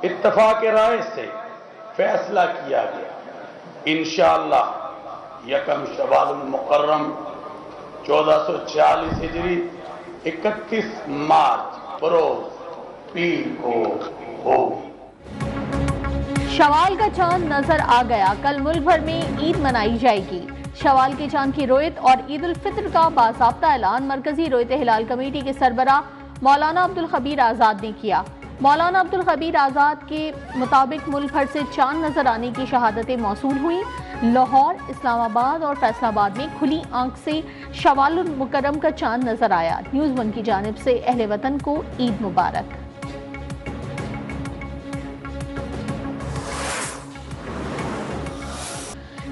इत्तफाक राय से फैसला किया गया इंशाअल्लाह यकम शवालुल मुकर्रम 1446 हिजरी 31 मार्च बरोज पीर को होगी। शवाल का चांद नजर आ गया। कल मुल्क भर में ईद मनाई जाएगी। शवाल के चांद की रोयत और ईद उल फित्र का बाज़ाब्ता ऐलान मरकजी रोयत हिलाल कमेटी के सरबराह मौलाना अब्दुल खबीर आज़ाद ने किया। मौलाना अब्दुल खबीर आज़ाद के मुताबिक मुल्क भर से चांद नजर आने की शहादतें मौसूल हुई। लाहौर, इस्लामाबाद और फैसलाबाद में खुली आंख से शवालुल मुकर्रम का चांद नजर आया। न्यूज़ वन की जानिब से अहले वतन को ईद मुबारक।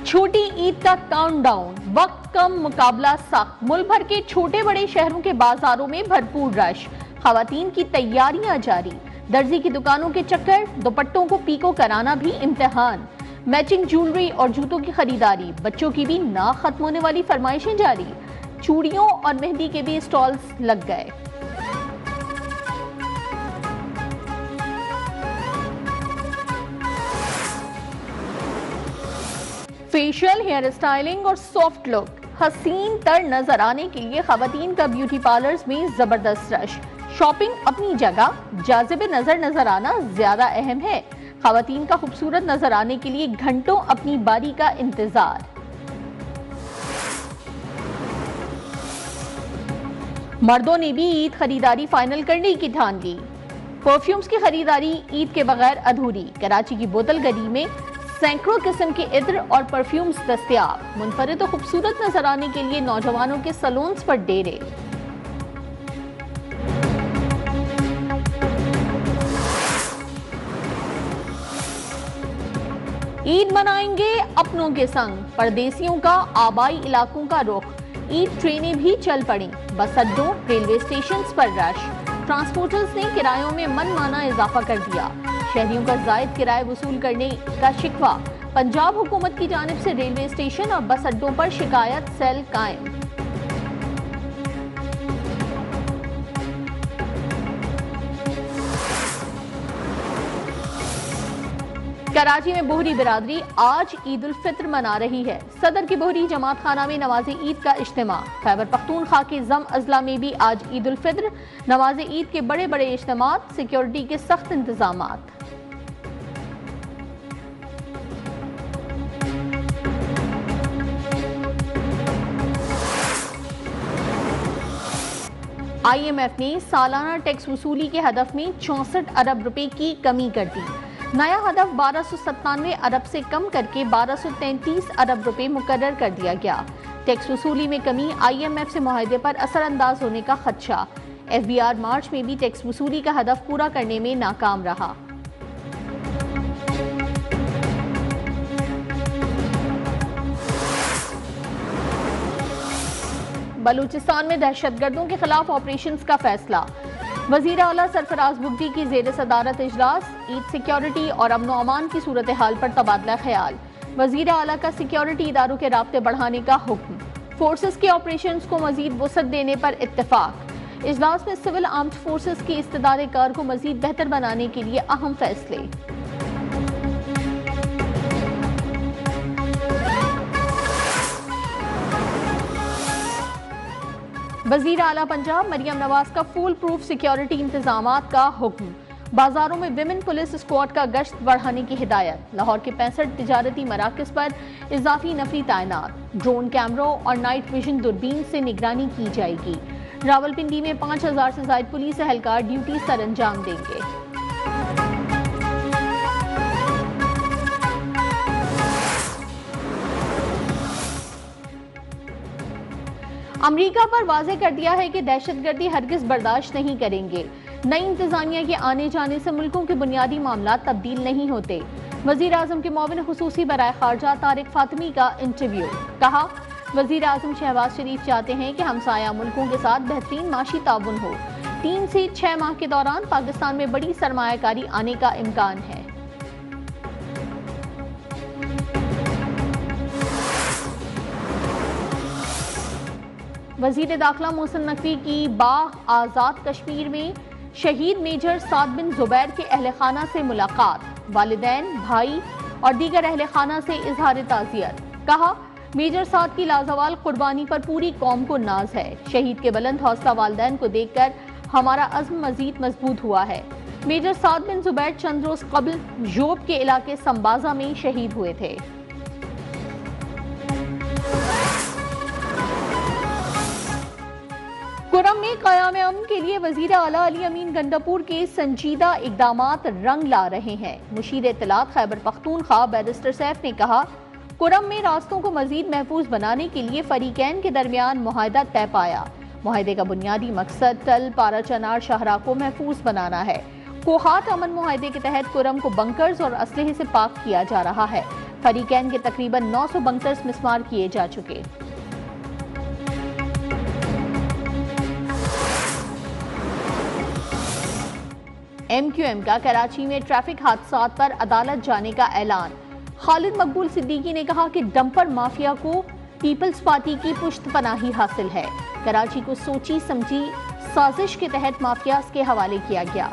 छोटी ईद का काउंटडाउन, वक्त कम, मुकाबला सख्त। मुल्क भर के छोटे बड़े शहरों के बाजारों में भरपूर रश। खवातीन की तैयारियां जारी। दर्जी की दुकानों के चक्कर, दुपट्टों को पीको कराना भी इम्तिहान। मैचिंग ज्वेलरी और जूतों की खरीदारी। बच्चों की भी ना खत्म होने वाली फरमाइशें जारी। चूड़ियों और मेहंदी के भी स्टॉल्स लग गए। फेशियल, हेयर स्टाइलिंग और सॉफ्ट लुक, हसीन तर नजर आने के लिए खवातीन का ब्यूटी पार्लर्स में जबरदस्त रश। शॉपिंग अपनी जगह, जाज़िब नजर आना ज्यादा अहम है। खवातीन का खूबसूरत नजर आने के लिए घंटों अपनी बारी का इंतजार। मर्दों ने भी ईद खरीदारी फाइनल करने की ठान ली। परफ्यूम्स की खरीदारी ईद के बगैर अधूरी। कराची की बोतल गली में सैकड़ों किस्म के इत्र और परफ्यूम्स दस्तयाब। मुनफरिद और खूबसूरत नजर आने के लिए नौजवानों के सैलून्स पर डेरे। ईद मनाएंगे अपनों के संग, परदेसियों का आबाई इलाकों का रुख। ईद ट्रेनें भी चल पड़ी। बस अड्डों, रेलवे स्टेशन पर रश। ट्रांसपोर्टर्स ने किरायों में मनमाना इजाफा कर दिया। शहरियों का जायद किराए वसूल करने का शिकवा। पंजाब हुकूमत की जानिब से रेलवे स्टेशन और बस अड्डों पर शिकायत सेल कायम। कराची में बोहरी बिरादरी आज ईद उल फित्र मना रही है। सदर की बोहरी जमात खाना में नमाज ईद का इज्तिमा। खैबर पख्तूनख्वा के जम अजला में भी आज ईद उल फित्र। नमाज ईद के बड़े बड़े इज्तिमात, सिक्योरिटी के सख्त इंतजामात। IMF ने सालाना टैक्स वसूली के हदफ में 64 अरब रुपए की कमी कर दी। नया हदफ 1297 अरब से कम करके 1233 अरब रुपए मुकर्रर कर दिया गया। टैक्स वसूली में कमी, IMF से मुआहदे पर असरअंदाज होने का खदशा। FBR मार्च में भी टैक्स वसूली का हदफ पूरा करने में नाकाम रहा। बलूचिस्तान में दहशतगर्दों के खिलाफ ऑपरेशंस का फैसला। वजीर आला सरफराज बुगटी की जेर सदारत इजलास। ईद सिक्योरिटी और अमन अमान की सूरत हाल पर तबादला ख्याल। वजीर आला का सिक्योरिटी इदारों के राब्ते बढ़ाने का हुक्म। फोर्सेस के ऑपरेशंस को मजीद वसअत देने पर इत्तेफाक। इजलास में सिविल आर्म्ड फोर्सेस की इस्तेदाद कार को मजीद बेहतर बनाने के लिए अहम फैसले। वजीर आला पंजाब मरियम नवाज का फुल प्रूफ सिक्योरिटी इंतजामात का हुक्म। बाजारों में विमेन पुलिस स्क्वाड का गश्त बढ़ाने की हिदायत। लाहौर के 65 तिजारती मराकज पर इजाफी नफरी तैनात। ड्रोन कैमरों और नाइट विजन दूरबीन से निगरानी की जाएगी। रावलपिंडी में 5000 से ज्यादा पुलिस एहलकार ड्यूटी सर अंजाम देंगे। अमरीका पर वाज़ेह कर दिया है कि दहशतगर्दी हरगिज बर्दाश्त नहीं करेंगे। नई इंतजामिया के आने जाने से मुल्कों के बुनियादी मामला तब्दील नहीं होते। वजीर आजम के मुआविन खुसूसी बराए खारजा तारिक फातिमी का इंटरव्यू। कहा, वजीर आजम शहबाज शरीफ चाहते हैं कि हमसाया मुल्कों के साथ बेहतरीन माशी ताउन हो। 3 से 6 माह के दौरान पाकिस्तान में बड़ी सरमायाकारी आने का इम्कान है। वजीर दाखिला मोहसिन नकवी की बाग आज़ाद कश्मीर में शहीद मेजर साद बिन जुबैर के अहल खाना से मुलाकात, वालिदैन, भाई और दीगर अहल खाना से इजहार ताज़ियत। कहा, मेजर साद की लाजवाल कुर्बानी पर पूरी कौम को नाज है। शहीद के बुलंद हौसला वालिदैन को देखकर हमारा अज़्म मजीद मजबूत हुआ है। मेजर साद बिन जुबैर चंद रोज कबल जोब के इलाके संबाजा में शहीद हुए थे। कुरम में क़याम अमन के लिए वज़ीर आला अली अमीन गंडापुर के संजीदा इक़दामात रंग ला रहे हैं। मुशीर इत्तलात खैबर पख्तूनख्वा बैरिस्टर सैफ ने कहा, कुरम में रास्तों को मजीद महफूज बनाने के लिए फरीकैन के दरमियान मुआहदा तय पाया। मुआहदे का बुनियादी मकसद तल पारा चनार शाहरा को महफूज बनाना है। कोहात अमन मुआहदे के तहत कुरम को बंकर्स और असलहे से पाक किया जा रहा है। फरीकैन के तकरीबन 900 बंकर्स मिस्मार किए जा चुके। MQM का कराची में ट्रैफिक हादसात पर अदालत जाने का ऐलान। खालिद मकबूल सिद्दीकी ने कहा कि डंपर माफिया को पीपल्स पार्टी की पुश्तपनाही हासिल है। कराची को सोची समझी साजिश के तहत माफियाज के हवाले किया गया।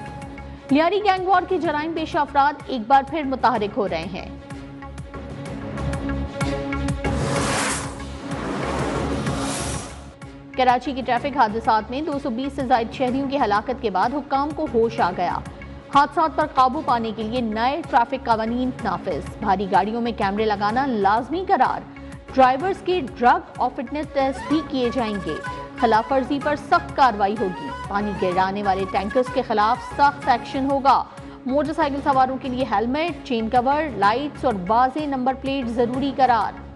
लियारी गैंग वॉर के जराइम पेशा अफराद एक बार फिर मुतहरिक हो रहे हैं। कराची के ट्रैफिक हादसात में 220 से ज्यादा शहरियों की हलाकत के बाद हुक्काम को होश आ गया। हादसात पर काबू पाने के लिए नए ट्रैफिक कानून नाफिज, भारी गाड़ियों में कैमरे लगाना लाजमी करार, ड्राइवर्स के ड्रग और फिटनेस टेस्ट भी किए जाएंगे। खिलाफ वर्जी पर सख्त कार्रवाई होगी। पानी गिराने वाले टैंकर्स के खिलाफ सख्त एक्शन होगा। मोटरसाइकिल सवारों के लिए हेलमेट, चेन कवर, लाइट्स और बाज़े नंबर प्लेट जरूरी करार।